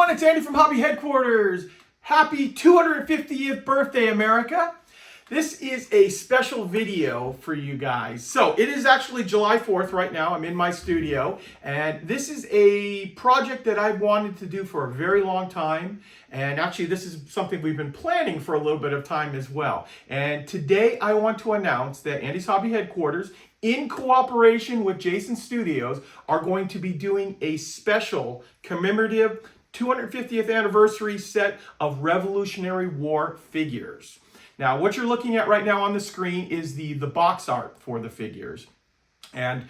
everyone, it's Andy from Hobby Headquarters. Happy 250th birthday, America. This is a special video for you guys. So it is actually July 4th right now. I'm in my studio, and this is a project that I've wanted to do for a very long time. And actually, this is something we've been planning for a little bit of time as well. And today I want to announce that Andy's Hobby Headquarters, in cooperation with Jason Studios, are going to be doing a special commemorative 250th anniversary set of Revolutionary War figures. Now, what you're looking at right now on the screen is the box art for the figures. And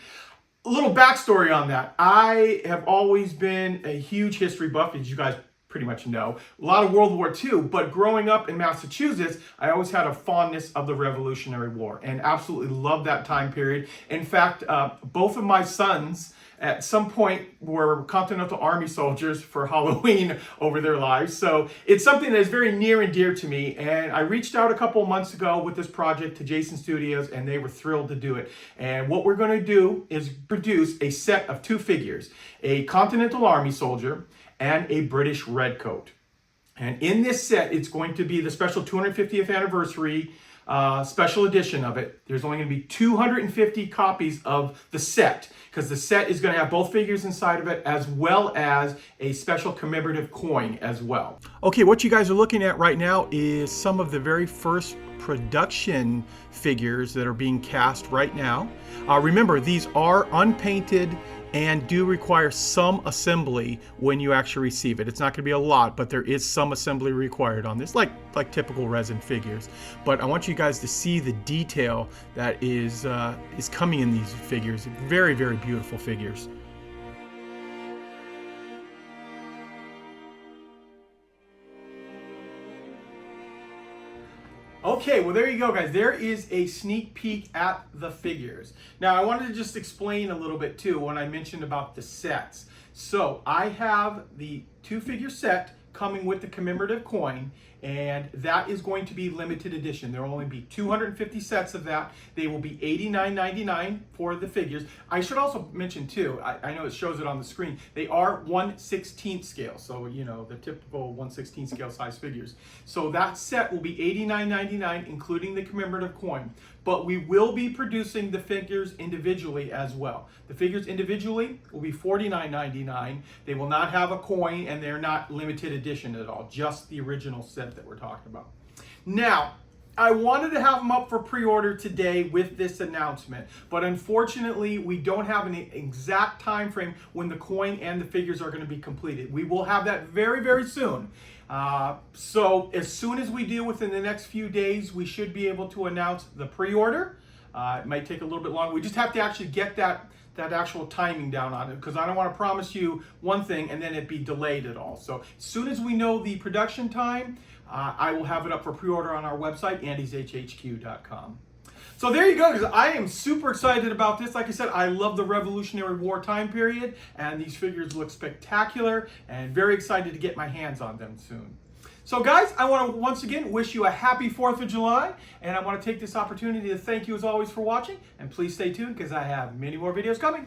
a little backstory on that. I have always been a huge history buff, as you guys pretty much know. A lot of World War II, but growing up in Massachusetts, I always had a fondness of the Revolutionary War and absolutely loved that time period. In fact, both of my sons at some point were Continental Army soldiers for Halloween over their lives. So it's something that is very near and dear to me. And I reached out a couple of months ago with this project to Jason Studios, and they were thrilled to do it. And what we're going to do is produce a set of two figures, a Continental Army soldier and a British redcoat. And in this set, it's going to be the special 250th anniversary special edition of it. There's only going to be 250 copies of the set, because the set is going to have both figures inside of it, as well as a special commemorative coin as well. Okay, what you guys are looking at right now is some of the very first production figures that are being cast right now. Remember, these are unpainted and do require some assembly when you actually receive it. It's not going to be a lot, but there is some assembly required on this, like typical resin figures. But I want you guys to see the detail that is coming in these figures. Very, very beautiful figures. Okay, well there you go, guys. There is a sneak peek at the figures. Now I wanted to just explain a little bit too when I mentioned about the sets. So I have the two figure set coming with the commemorative coin, and that is going to be limited edition. There will only be 250 sets of that. They will be $89.99 for the figures. I should also mention too, I know it shows it on the screen, they are 1/16 scale, so you know, the typical 1/16 scale size figures. So that set will be $89.99, including the commemorative coin. But we will be producing the figures individually as well. The figures individually will be $49.99. They will not have a coin, and they're not limited edition at all, just the original set that we're talking about. Now, I wanted to have them up for pre-order today with this announcement, but unfortunately we don't have an exact time frame when the coin and the figures are going to be completed. We will have that very, very soon. So as soon as we do, within the next few days, we should be able to announce the pre-order. It might take a little bit longer. We just have to actually get that actual timing down on it, because I don't want to promise you one thing and then it be delayed at all. So as soon as we know the production time, I will have it up for pre-order on our website, andyshhq.com. So there you go, guys. I am super excited about this. Like I said, I love the Revolutionary War time period, and these figures look spectacular, and very excited to get my hands on them soon. So guys, I want to once again wish you a happy 4th of July, and I want to take this opportunity to thank you as always for watching, and please stay tuned because I have many more videos coming.